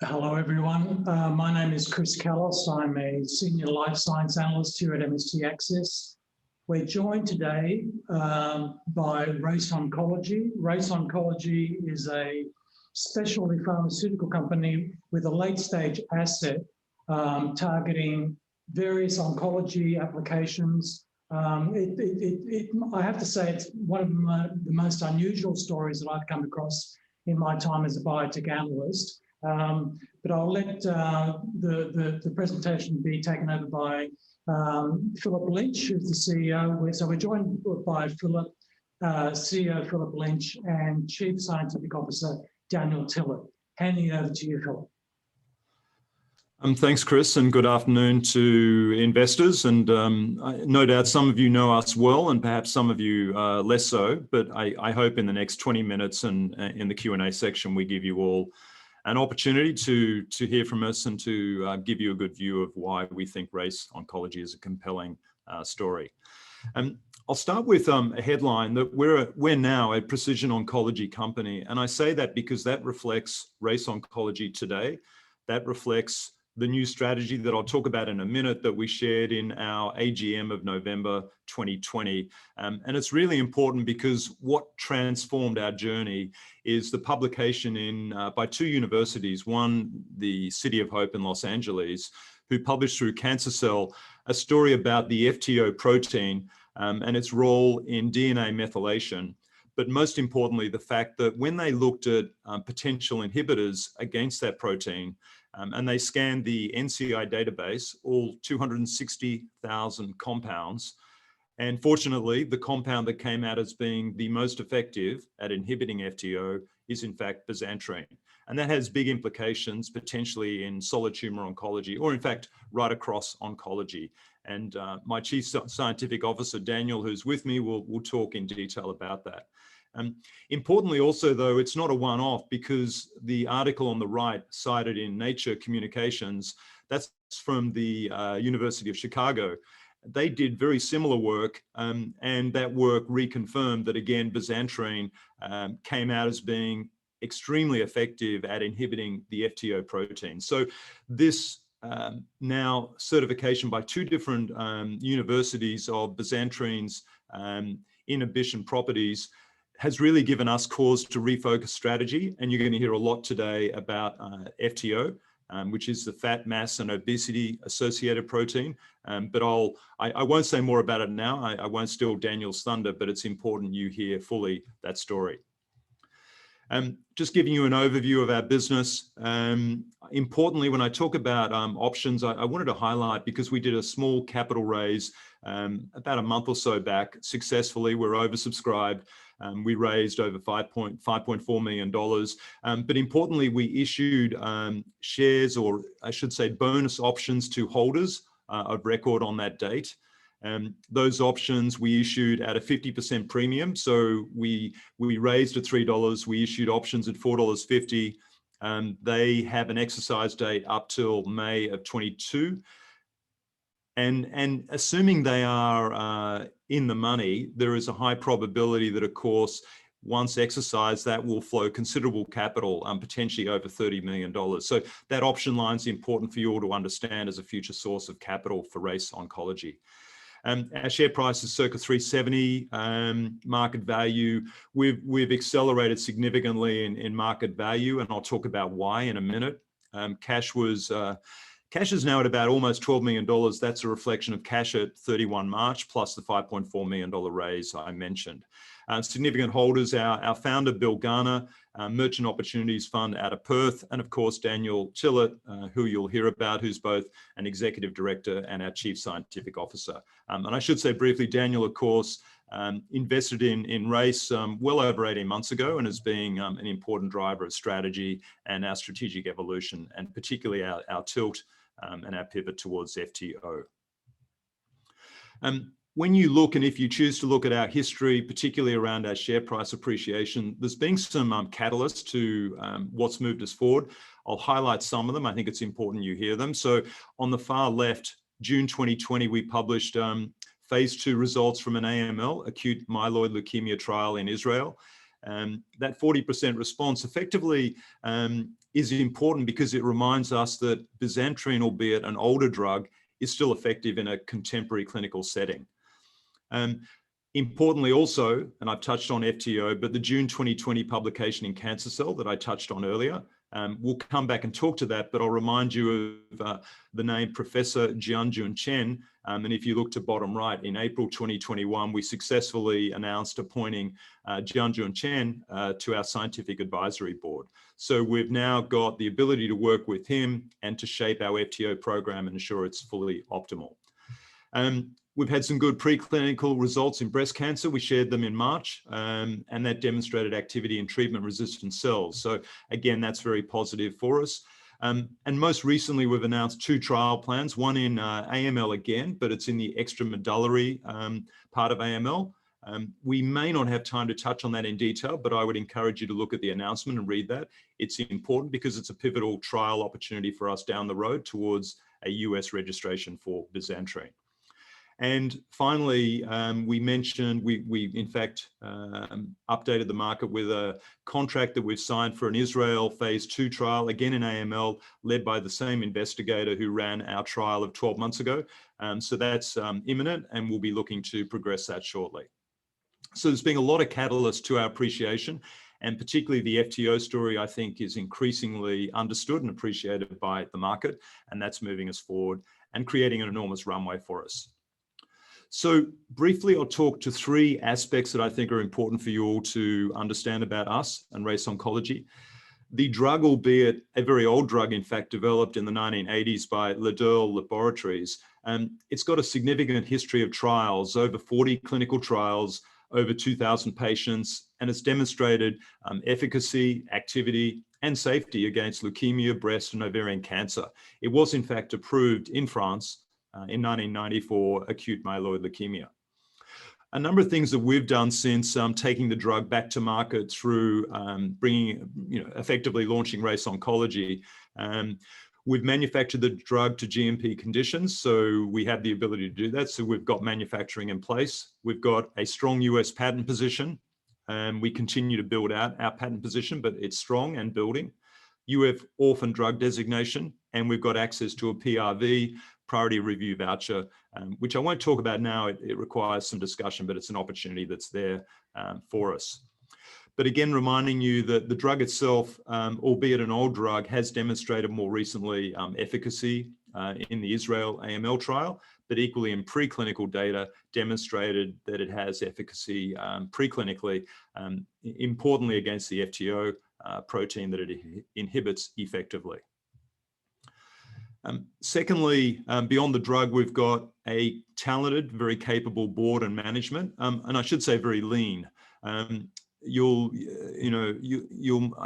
Hello, everyone. My name is Chris Callis. I'm a Senior Life Science Analyst here at MST Access. We're joined today by Race Oncology. Race Oncology is a specialty pharmaceutical company with a late-stage asset targeting various oncology applications. I have to say it's one of the most unusual stories that I've come across in my time as a biotech analyst. But I'll let the presentation be taken over by Philip Lynch, who's the CEO. So we're joined by Philip, CEO Philip Lynch, and Chief Scientific Officer Daniel Tillett. Handing it over to you, Philip. Thanks, Chris, and good afternoon to investors. And no doubt some of you know us well, and perhaps some of you less so. But I hope in the next 20 minutes and in the Q&A section, we give you all an opportunity to hear from us and to give you a good view of why we think Race Oncology is a compelling story. I'll start with a headline that we're now a precision oncology company. And I say that because that reflects Race Oncology today. That reflects the new strategy that I'll talk about in a minute that we shared in our AGM of November 2020. And it's really important because what transformed our journey is the publication by two universities, one, the City of Hope in Los Angeles, who published through Cancer Cell a story about the FTO protein and its role in DNA methylation. But most importantly, the fact that when they looked at potential inhibitors against that protein, and they scanned the NCI database, all 260,000 compounds. And fortunately, the compound that came out as being the most effective at inhibiting FTO is in fact bisantrene. And that has big implications potentially in solid tumor oncology, or in fact, right across oncology. And my Chief Scientific Officer, Daniel, who's with me, will talk in detail about that. Importantly also, though, it's not a one-off because the article on the right cited in Nature Communications, that's from the University of Chicago. They did very similar work and that work reconfirmed that, again, bisantrene came out as being extremely effective at inhibiting the FTO protein. So this now certification by two different universities of bisantrene's inhibition properties has really given us cause to refocus strategy. And you're going to hear a lot today about FTO, which is the fat mass and obesity associated protein. But I won't say more about it now. I won't steal Daniel's thunder, but it's important you hear fully that story. Just giving you an overview of our business. Importantly, when I talk about options, I wanted to highlight, because we did a small capital raise about a month or so back successfully. We're oversubscribed. We raised over $5.4 million. But importantly, we issued shares, or I should say bonus options, to holders of record on that date. Those options we issued at a 50% premium. So we raised at $3, we issued options at $4.50. They have an exercise date up till May of 22. And assuming they are in the money, there is a high probability that, of course, once exercised, that will flow considerable capital, potentially over $30 million. So that option line is important for you all to understand as a future source of capital for Race Oncology. Our share price is circa 370 market value. We've accelerated significantly in market value, and I'll talk about why in a minute. Cash is now at about almost $12 million. That's a reflection of cash at 31 March, plus the $5.4 million raise I mentioned. Significant holders, our founder, Bill Garner, Merchant Opportunities Fund out of Perth, and of course, Daniel Tillett, who you'll hear about, who's both an executive director and our chief scientific officer. And I should say briefly, Daniel, of course, invested in Race well over 18 months ago, and as being an important driver of strategy and our strategic evolution, and particularly our tilt and our pivot towards FTO. When you look, and if you choose to look at our history, particularly around our share price appreciation, there's been some catalysts to what's moved us forward. I'll highlight some of them. I think it's important you hear them. So on the far left, June 2020, we published phase 2 results from an AML, acute myeloid leukemia trial in Israel. That 40% response effectively is important because it reminds us that bisantrene, albeit an older drug, is still effective in a contemporary clinical setting. Importantly also, and I've touched on FTO, but the June 2020 publication in Cancer Cell that I touched on earlier, we'll come back and talk to that, but I'll remind you of the name Professor Jianjun Chen. And if you look to bottom right, in April 2021, we successfully announced appointing Jianjun Chen to our scientific advisory board. So we've now got the ability to work with him and to shape our FTO program and ensure it's fully optimal. We've had some good preclinical results in breast cancer. We shared them in March, and that demonstrated activity in treatment-resistant cells. So again, that's very positive for us. And most recently, we've announced 2 trial plans, one in AML again, but it's in the extramedullary part of AML. We may not have time to touch on that in detail, but I would encourage you to look at the announcement and read that. It's important because it's a pivotal trial opportunity for us down the road towards a US registration for bisantrene. And finally, we mentioned, we in fact updated the market with a contract that we've signed for an Israel phase 2 trial, again in AML, led by the same investigator who ran our trial of 12 months ago. So that's imminent, and we'll be looking to progress that shortly. So there's been a lot of catalysts to our appreciation, and particularly the FTO story, I think, is increasingly understood and appreciated by the market, and that's moving us forward and creating an enormous runway for us. So briefly, I'll talk to 3 aspects that I think are important for you all to understand about us and Race Oncology. The drug, albeit a very old drug, in fact, developed in the 1980s by Liddell Laboratories, it's got a significant history of trials, over 40 clinical trials, over 2,000 patients, and it's demonstrated efficacy, activity, and safety against leukemia, breast, and ovarian cancer. It was, in fact, approved in France in 1990 for acute myeloid leukemia. A number of things that we've done since taking the drug back to market through bringing, effectively launching Race Oncology. We've manufactured the drug to GMP conditions, so we have the ability to do that. So we've got manufacturing in place. We've got a strong US patent position, and we continue to build out our patent position, but it's strong and building. You have orphan drug designation, and we've got access to a PRV, priority review voucher, which I won't talk about now. It requires some discussion, but it's an opportunity that's there for us. But again, reminding you that the drug itself, albeit an old drug, has demonstrated more recently efficacy in the Israel AML trial, but equally in preclinical data demonstrated that it has efficacy preclinically, importantly against the FTO protein that it inhibits effectively. Secondly, beyond the drug, we've got a talented, very capable board and management, and I should say very lean. I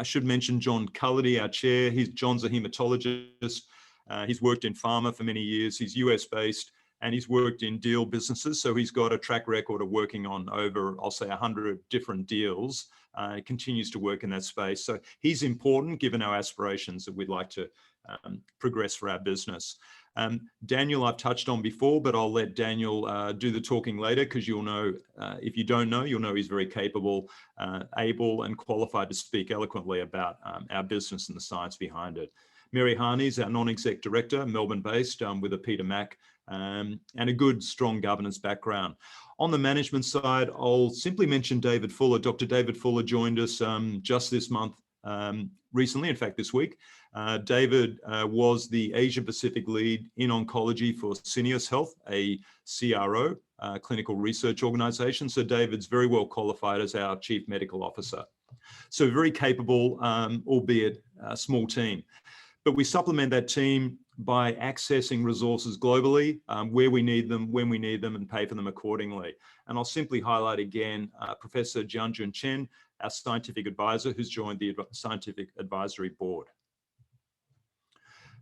should mention John Cullity, our chair. John's a hematologist. He's worked in pharma for many years. He's US based, and he's worked in deal businesses. So he's got a track record of working on over, I'll say, 100 different deals. He continues to work in that space. So he's important given our aspirations that we'd like to progress for our business. Daniel, I've touched on before, but I'll let Daniel do the talking later because you'll know, if you don't know, you'll know he's very capable, able and qualified to speak eloquently about our business and the science behind it. Mary Harney's our non-exec director, Melbourne-based, with a Peter Mac, and a good, strong governance background. On the management side, I'll simply mention David Fuller. Dr. David Fuller joined us just this month, recently, in fact, this week. David was the Asia Pacific lead in oncology for Syneos Health, a CRO, clinical research organization. So David's very well qualified as our chief medical officer. So very capable, albeit a small team. But we supplement that team by accessing resources globally, where we need them, when we need them, and pay for them accordingly. And I'll simply highlight again Professor Jianjun Chen, our scientific advisor, who's joined the scientific advisory board.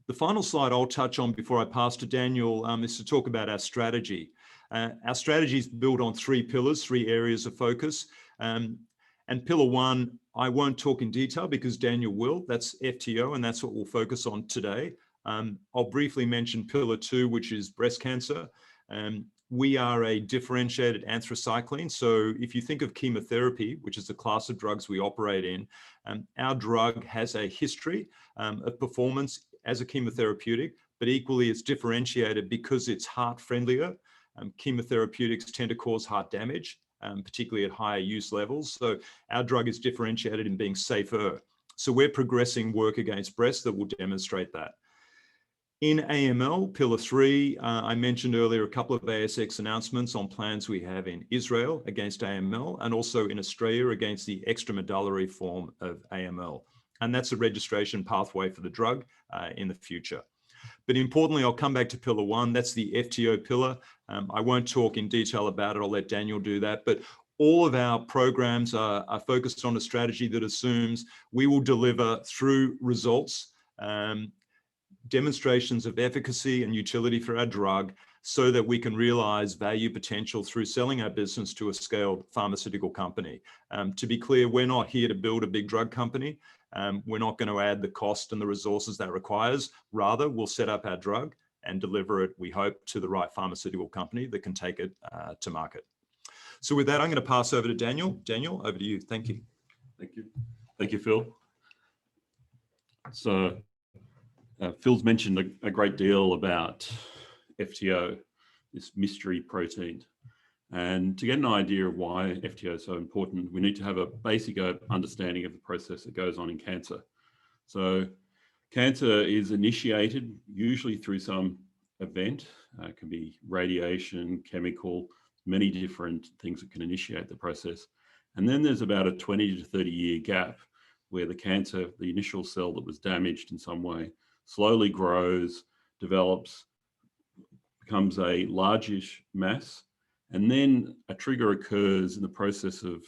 The final slide I'll touch on before I pass to Daniel is to talk about our strategy. Our strategy is built on 3 pillars, 3 areas of focus. And pillar 1, I won't talk in detail because Daniel will. That's FTO, and that's what we'll focus on today. I'll briefly mention pillar 2, which is breast cancer. we are a differentiated anthracycline. So if you think of chemotherapy, which is the class of drugs we operate in, our drug has a history of performance as a chemotherapeutic, but equally it's differentiated because it's heart friendlier. Chemotherapeutics tend to cause heart damage, particularly at higher use levels. So our drug is differentiated in being safer. So we're progressing work against breast that will demonstrate that. In AML, Pillar 3, I mentioned earlier a couple of ASX announcements on plans we have in Israel against AML and also in Australia against the extramedullary form of AML. And that's a registration pathway for the drug in the future. But importantly, I'll come back to Pillar 1. That's the FTO pillar. I won't talk in detail about it. I'll let Daniel do that. But all of our programs are focused on a strategy that assumes we will deliver through results, demonstrations of efficacy and utility for our drug so that we can realize value potential through selling our business to a scaled pharmaceutical company. To be clear, we're not here to build a big drug company. We're not going to add the cost and the resources that requires. Rather, we'll set up our drug and deliver it, we hope, to the right pharmaceutical company that can take it to market. So with that, I'm going to pass over to Daniel. Daniel, over to you. Thank you. Thank you. Thank you, Phil. So Phil's mentioned a great deal about FTO, this mystery protein. And to get an idea of why FTO is so important, we need to have a basic understanding of the process that goes on in cancer. So cancer is initiated usually through some event. It can be radiation, chemical, many different things that can initiate the process. And then there's about a 20 to 30 year gap where the cancer, the initial cell that was damaged in some way, slowly grows, develops, becomes a largish mass, and then a trigger occurs in the process of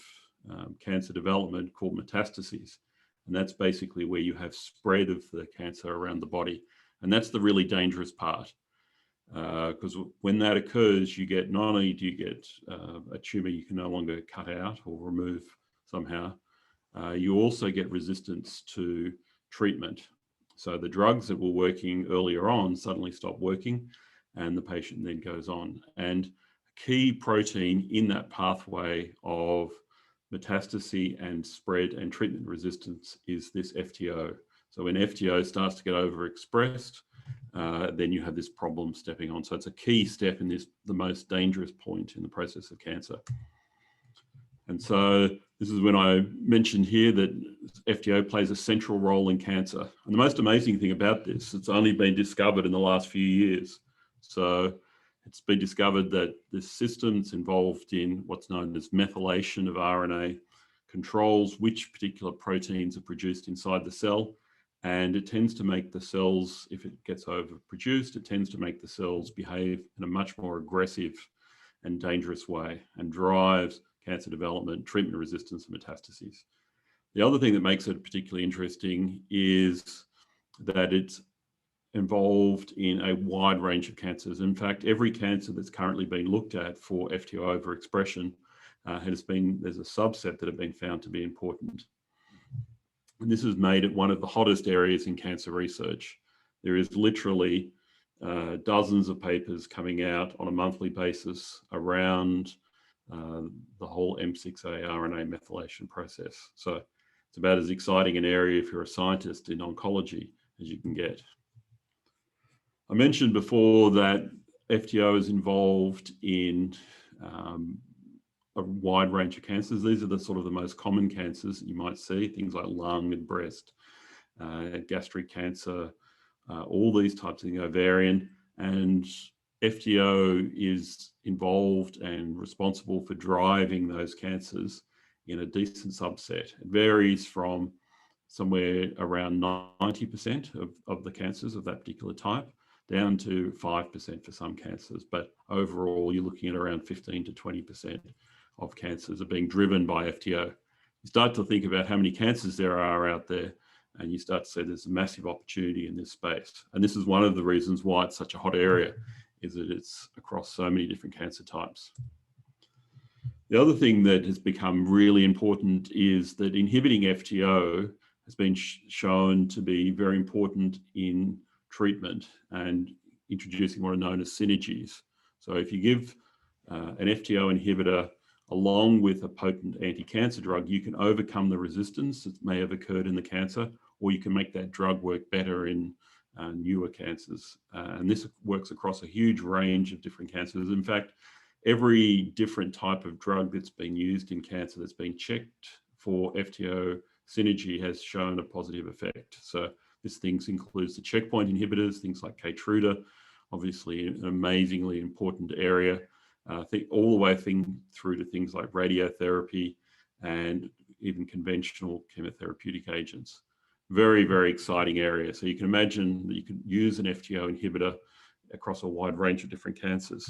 cancer development called metastases. And that's basically where you have spread of the cancer around the body. And that's the really dangerous part. Because when that occurs, you get, not only do you get a tumor you can no longer cut out or remove somehow, you also get resistance to treatment. So the drugs that were working earlier on suddenly stop working and the patient then goes on. And a key protein in that pathway of metastasis and spread and treatment resistance is this FTO. So when FTO starts to get overexpressed, then you have this problem stepping on. So it's a key step in this, the most dangerous point in the process of cancer. And so this is when I mentioned here that FTO plays a central role in cancer. And the most amazing thing about this, it's only been discovered in the last few years. So it's been discovered that this system's involved in what's known as methylation of RNA, controls which particular proteins are produced inside the cell. And it tends to make the cells, if it gets overproduced, it tends to make the cells behave in a much more aggressive and dangerous way and drives cancer development, treatment resistance, and metastases. The other thing that makes it particularly interesting is that it's involved in a wide range of cancers. In fact, every cancer that's currently been looked at for FTO overexpression there's a subset that have been found to be important. And this has made it one of the hottest areas in cancer research. There is literally dozens of papers coming out on a monthly basis around the whole M6A RNA methylation process. So it's about as exciting an area if you're a scientist in oncology as you can get. I mentioned before that FTO is involved in a wide range of cancers. These are the sort of the most common cancers that you might see, things like lung and breast, gastric cancer, all these types of things, ovarian, and FTO is involved and responsible for driving those cancers in a decent subset. It varies from somewhere around 90% of the cancers of that particular type, down to 5% for some cancers. But overall, you're looking at around 15 to 20% of cancers are being driven by FTO. You start to think about how many cancers there are out there, and you start to say there's a massive opportunity in this space. And this is one of the reasons why it's such a hot area, is that it's across so many different cancer types. The other thing that has become really important is that inhibiting FTO has been shown to be very important in treatment and introducing what are known as synergies. So if you give an FTO inhibitor along with a potent anti-cancer drug, you can overcome the resistance that may have occurred in the cancer, or you can make that drug work better in newer cancers. And this works across a huge range of different cancers. In fact, every different type of drug that's been used in cancer that's been checked for FTO synergy has shown a positive effect. So this includes the checkpoint inhibitors, things like Keytruda, obviously an amazingly important area, all the way through to things like radiotherapy and even conventional chemotherapeutic agents. Very, very exciting area. So you can imagine that you can use an FTO inhibitor across a wide range of different cancers.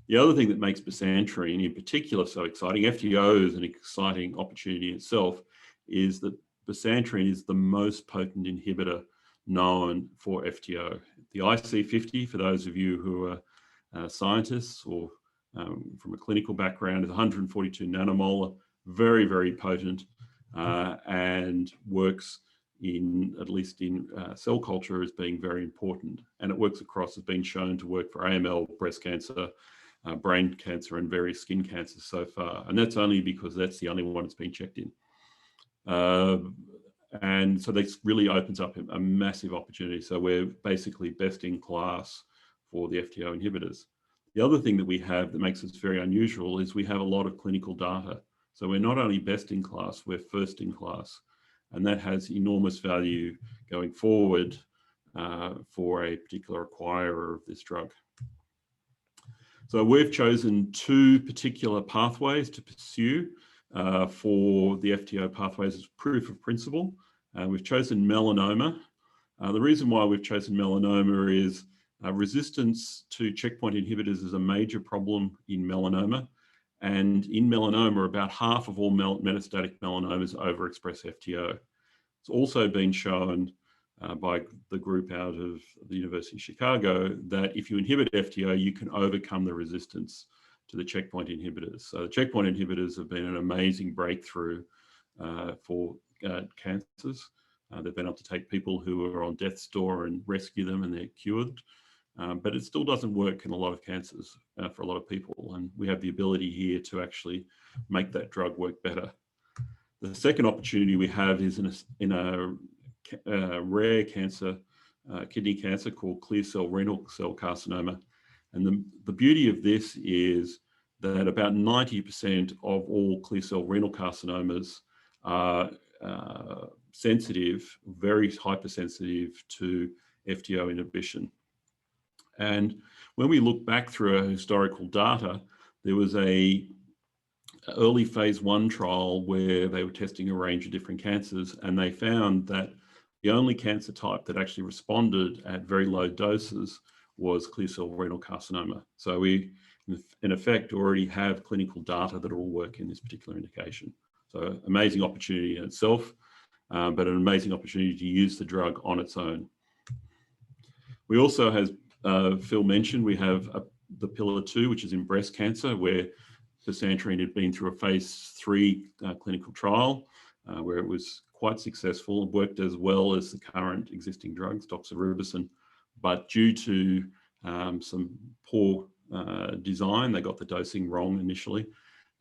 The other thing that makes bisantrene in particular so exciting, FTO is an exciting opportunity itself, is that bisantrene is the most potent inhibitor known for FTO. The IC50, for those of you who are scientists or from a clinical background, is 142 nanomolar, very, very potent, and works at least in cell culture as being very important. And it works across, has been shown to work for AML, breast cancer, brain cancer, and various skin cancers so far. And that's only because that's the only one that's been checked in. And so this really opens up a massive opportunity. So we're basically best in class for the FTO inhibitors. The other thing that we have that makes us very unusual is we have a lot of clinical data. So we're not only best in class, we're first in class. And that has enormous value going forward for a particular acquirer of this drug. So we've chosen two particular pathways to pursue for the FTO pathways as proof of principle. We've chosen melanoma. The reason why we've chosen melanoma is resistance to checkpoint inhibitors is a major problem in melanoma. And in melanoma, about half of all metastatic melanomas overexpress FTO. It's also been shown by the group out of the University of Chicago that if you inhibit FTO, you can overcome the resistance to the checkpoint inhibitors. So the checkpoint inhibitors have been an amazing breakthrough for cancers. They've been able to take people who are on death's door and rescue them, and they're cured. But it still doesn't work in a lot of cancers for a lot of people. And we have the ability here to actually make that drug work better. The second opportunity we have is in a rare cancer, kidney cancer called clear cell renal cell carcinoma. And the beauty of this is that about 90% of all clear cell renal carcinomas are sensitive, very hypersensitive to FTO inhibition. And when we look back through our historical data, there was a early phase 1 trial where they were testing a range of different cancers, and they found that the only cancer type that actually responded at very low doses was clear cell renal carcinoma. So we, in effect, already have clinical data that will work in this particular indication. So amazing opportunity in itself, but an amazing opportunity to use the drug on its own. We also, as Phil mentioned, we have the pillar 2, which is in breast cancer, where bisantrene had been through a phase 3 clinical trial, where it was quite successful and worked as well as the current existing drugs, doxorubicin. But due to some poor design, they got the dosing wrong initially.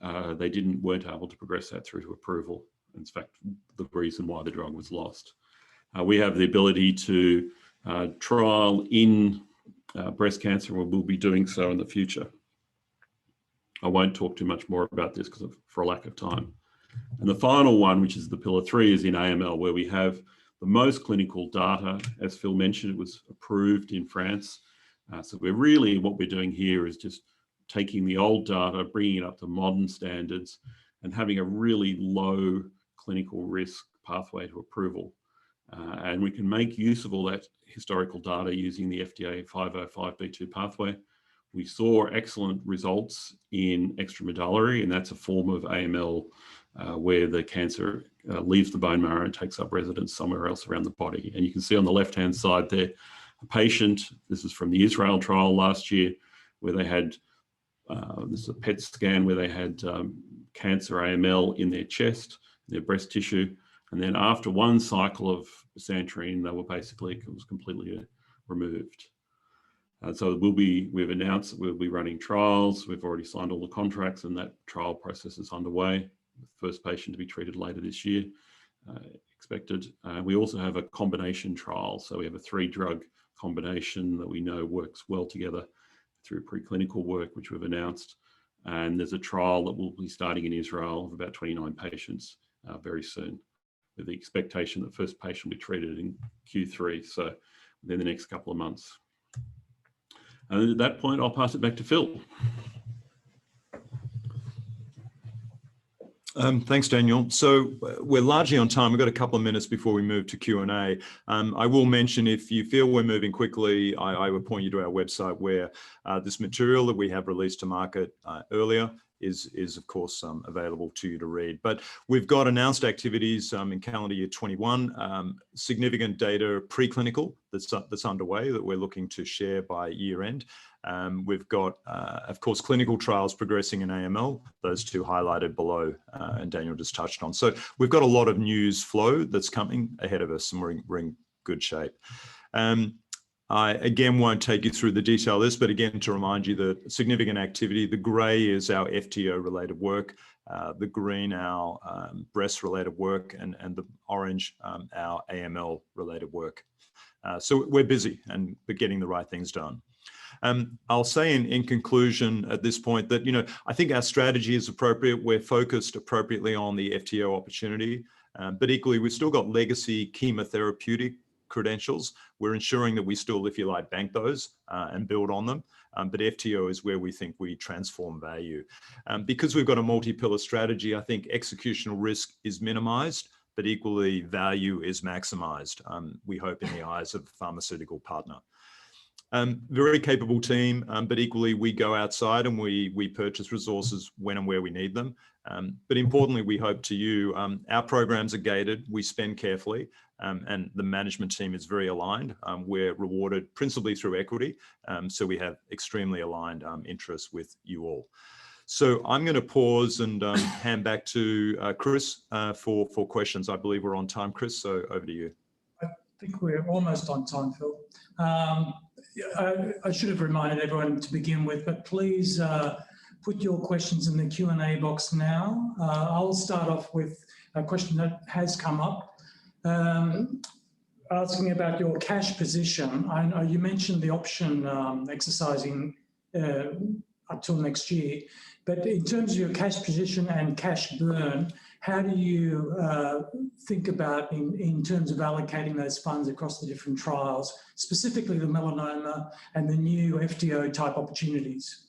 They weren't able to progress that through to approval. In fact, the reason why the drug was lost. We have the ability to trial in breast cancer, and we'll be doing so in the future. I won't talk too much more about this for a lack of time. And the final one, which is the pillar 3, is in AML, where we have the most clinical data. As Phil mentioned, it was approved in France. So what we're doing here is just taking the old data, bringing it up to modern standards, and having a really low clinical risk pathway to approval. And we can make use of all that historical data using the FDA 505(b)(2) pathway. We saw excellent results in extramedullary, and that's a form of AML where the cancer leaves the bone marrow and takes up residence somewhere else around the body. And you can see on the left-hand side there, a patient, this is from the Israel trial last year, where they had, this is a PET scan where they had cancer AML in their chest, their breast tissue. And then after one cycle of bisantrene, it was completely removed. So we've announced that we'll be running trials. We've already signed all the contracts, and that trial process is underway. The first patient to be treated later this year, expected. We also have a combination trial. So we have a 3-drug combination that we know works well together through preclinical work, which we've announced. And there's a trial that will be starting in Israel of about 29 patients very soon, with the expectation that first patient will be treated in Q3, so within the next couple of months. And at that point, I'll pass it back to Phil. Thanks, Daniel. So we're largely on time. We've got a couple of minutes before we move to Q&A. I will mention, if you feel we're moving quickly, I would point you to our website, where this material that we have released to market earlier is of course available to you to read. But we've got announced activities in calendar year 21, significant data preclinical that's underway that we're looking to share by year end. We've got, of course, clinical trials progressing in AML, those 2 highlighted below, and Daniel just touched on. So we've got a lot of news flow that's coming ahead of us, and we're in good shape. I, again, won't take you through the detail of this, but again, to remind you that significant activity, the grey is our FTO-related work, the green our breast-related work, and the orange our AML-related work. So we're busy, and we're getting the right things done. I'll say in conclusion at this point that, I think our strategy is appropriate. We're focused appropriately on the FTO opportunity, but equally, we've still got legacy chemotherapeutic credentials. We're ensuring that we still, if you like, bank those and build on them. But FTO is where we think we transform value. Because we've got a multi-pillar strategy, I think executional risk is minimized, but equally value is maximized, we hope, in the eyes of a pharmaceutical partner. Very capable team, but equally we go outside and we purchase resources when and where we need them. But importantly, we hope to you, our programs are gated, we spend carefully, and the management team is very aligned. We're rewarded principally through equity, so we have extremely aligned interests with you all. So I'm going to pause and hand back to Chris for questions. I believe we're on time, Chris, so over to you. I think we're almost on time, Phil. I should have reminded everyone to begin with, but please put your questions in the Q&A box now. I'll start off with a question that has come up, asking about your cash position. I know you mentioned the option exercising up till next year, but in terms of your cash position and cash burn, how do you think about in terms of allocating those funds across the different trials, specifically the melanoma and the new FTO type opportunities?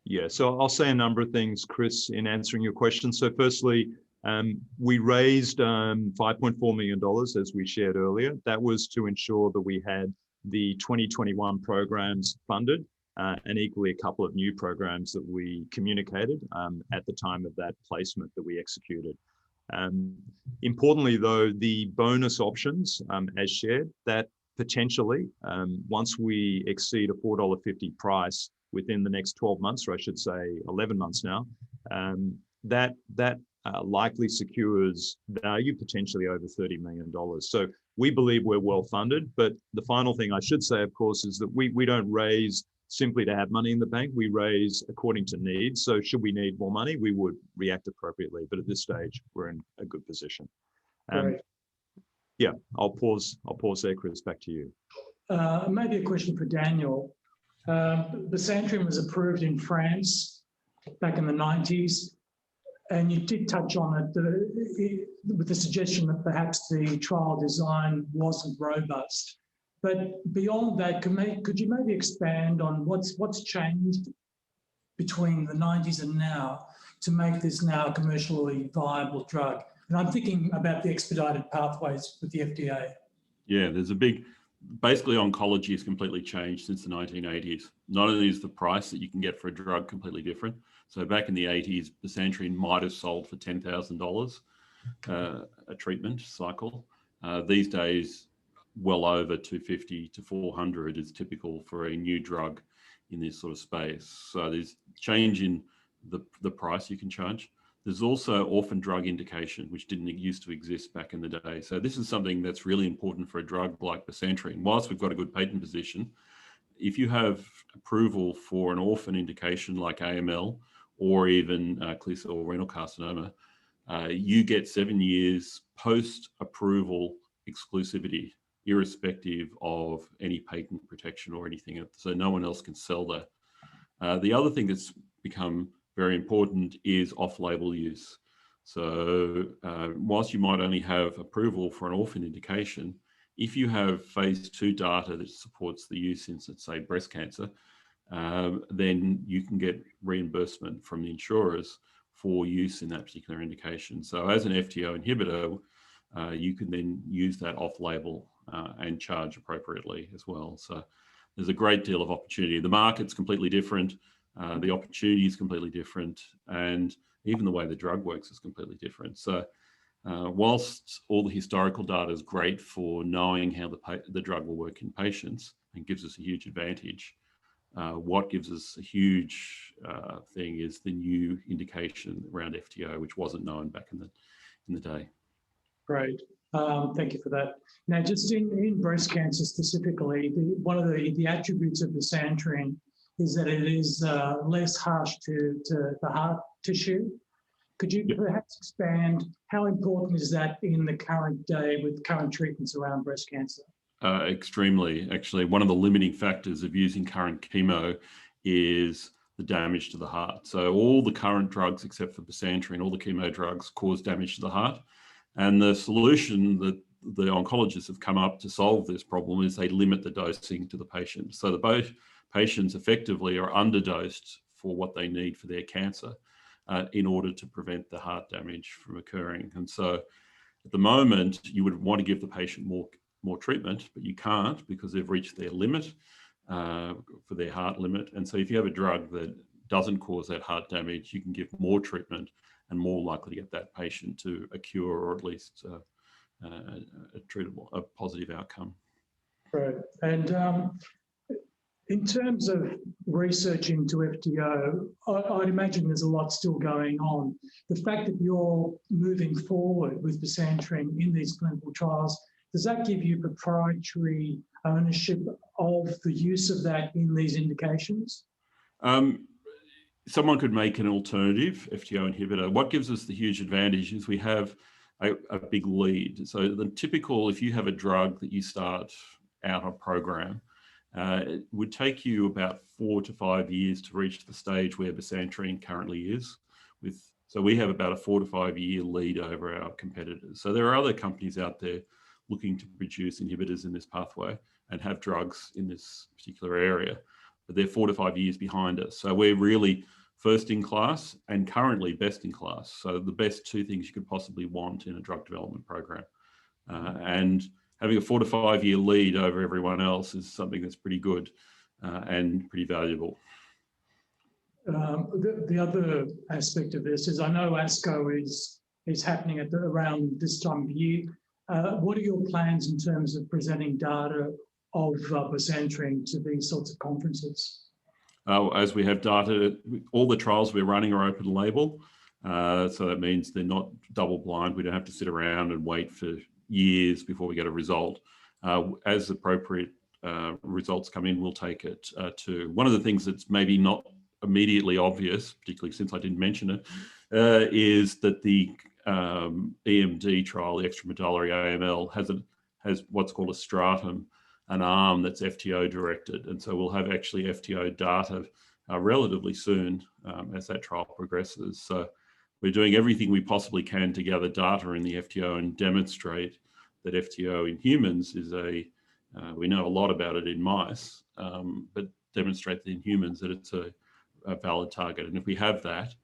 Yeah, so I'll say a number of things, Chris, in answering your question. So firstly, we raised $5.4 million, as we shared earlier. That was to ensure that we had the 2021 programs funded, and equally a couple of new programs that we communicated at the time of that placement that we executed. Importantly, though, the bonus options, as shared, that potentially, once we exceed a $4.50 price within the next 12 months, or I should say 11 months now, that likely secures value potentially over $30 million. So we believe we're well funded, but the final thing I should say, of course, is that we don't raise simply to have money in the bank. We raise according to needs. So should we need more money, we would react appropriately. But at this stage, we're in a good position. Yeah, I'll pause there, Chris, back to you. Maybe a question for Daniel. Bisantrene was approved in France back in the 90s, and you did touch on it with the suggestion that perhaps the trial design wasn't robust. But beyond that, could you maybe expand on what's changed between the 90s and now to make this now a commercially viable drug? And I'm thinking about the expedited pathways with the FDA. Yeah, basically oncology has completely changed since the 1980s. Not only is the price that you can get for a drug completely different. So back in the 80s, Bisantrene might have sold for $10,000 a treatment cycle. These days, well over $250 to $400 is typical for a new drug in this sort of space. So there's change in the price you can charge. There's also orphan drug indication, which didn't used to exist back in the day. So this is something that's really important for a drug like Bisantrene. Whilst we've got a good patent position, if you have approval for an orphan indication like AML or even clear cell renal carcinoma, you get 7 years post-approval exclusivity, irrespective of any patent protection or anything. So no one else can sell that. The other thing that's become very important is off-label use. So whilst you might only have approval for an orphan indication, if you have phase 2 data that supports the use in, let's say, breast cancer, then you can get reimbursement from the insurers for use in that particular indication. So as an FTO inhibitor, you can then use that off-label and charge appropriately as well. So there's a great deal of opportunity. The market's completely different. The opportunity is completely different. And even the way the drug works is completely different. So whilst all the historical data is great for knowing how the drug will work in patients and gives us a huge advantage, what gives us a huge thing is the new indication around FTO, which wasn't known back in the day. Great. Thank you for that. Now, just in breast cancer specifically, one of the attributes of bisantrene is that it is less harsh to the heart tissue. Could you perhaps expand how important is that in the current day with current treatments around breast cancer? Extremely. Actually, one of the limiting factors of using current chemo is the damage to the heart. So all the current drugs, except for bisantrene, all the chemo drugs cause damage to the heart. And the solution that the oncologists have come up to solve this problem is they limit the dosing to the patient. So both patients effectively are underdosed for what they need for their cancer in order to prevent the heart damage from occurring. And so at the moment, you would want to give the patient more treatment, but you can't because they've reached their limit for their heart limit. And so if you have a drug that doesn't cause that heart damage, you can give more treatment and more likely to get that patient to a cure or at least a positive outcome. Right. And in terms of research into FTO, I'd imagine there's a lot still going on. The fact that you're moving forward with bisantrene in these clinical trials, does that give you proprietary ownership of the use of that in these indications? Someone could make an alternative FTO inhibitor. What gives us the huge advantage is we have a big lead. So the typical, if you have a drug that you start out a program, it would take you about 4 to 5 years to reach the stage where bisantrene currently is. So we have about a 4 to 5 year lead over our competitors. So there are other companies out there looking to produce inhibitors in this pathway and have drugs in this particular area, but they're 4 to 5 years behind us. So we're really first in class and currently best in class. So the best 2 things you could possibly want in a drug development program. And having a 4 to 5 year lead over everyone else is something that's pretty good and pretty valuable. The other aspect of this is I know ASCO is happening at around this time of year. What are your plans in terms of presenting data of bisantrene to these sorts of conferences? As we have data, all the trials we're running are open label. So that means they're not double blind. We don't have to sit around and wait for years before we get a result. As appropriate results come in, we'll take it to. One of the things that's maybe not immediately obvious, particularly since I didn't mention it, is that the EMD trial, the extramedullary AML, has what's called a stratum, an arm that's FTO directed. And so we'll have actually FTO data relatively soon as that trial progresses. So we're doing everything we possibly can to gather data in the FTO and demonstrate that FTO in humans is we know a lot about it in mice, but demonstrate in humans that it's a valid target. And if we have that,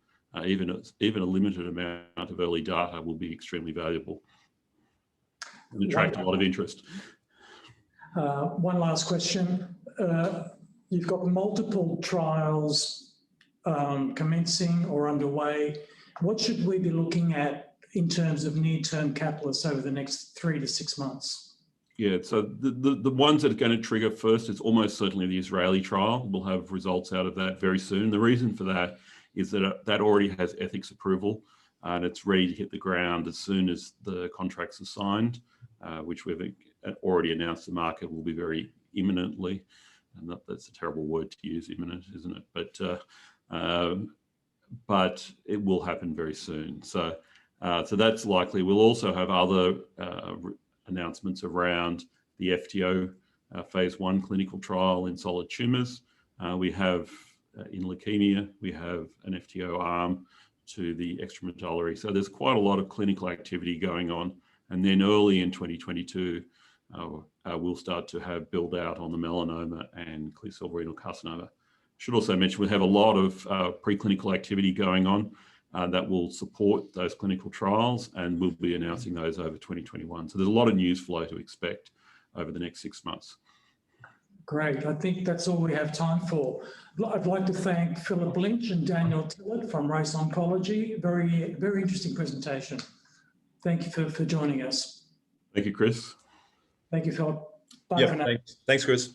even a limited amount of early data will be extremely valuable and attract a lot of interest. One last question. You've got multiple trials commencing or underway. What should we be looking at in terms of near-term catalysts over the next 3 to 6 months? Yeah, so the ones that are going to trigger first is almost certainly the Israeli trial. We'll have results out of that very soon. The reason for that is that that already has ethics approval and it's ready to hit the ground as soon as the contracts are signed, which we've already announced the market will be very imminently. and that's a terrible word to use, imminent, isn't it? But it will happen very soon. So that's likely. We'll also have other announcements around the FTO phase 1 clinical trial in solid tumours. We have in leukemia, we have an FTO arm to the extramedullary. So there's quite a lot of clinical activity going on. And then early in 2022, we'll start to have build out on the melanoma and clear cell renal carcinoma. Should also mention we have a lot of preclinical activity going on that will support those clinical trials, and we'll be announcing those over 2021. So there's a lot of news flow to expect over the next 6 months. Great. I think that's all we have time for. I'd like to thank Philip Lynch and Daniel Tillett from Race Oncology. Very, very interesting presentation. Thank you for joining us. Thank you, Chris. Thank you, Philip. Bye for now. Thanks, Chris.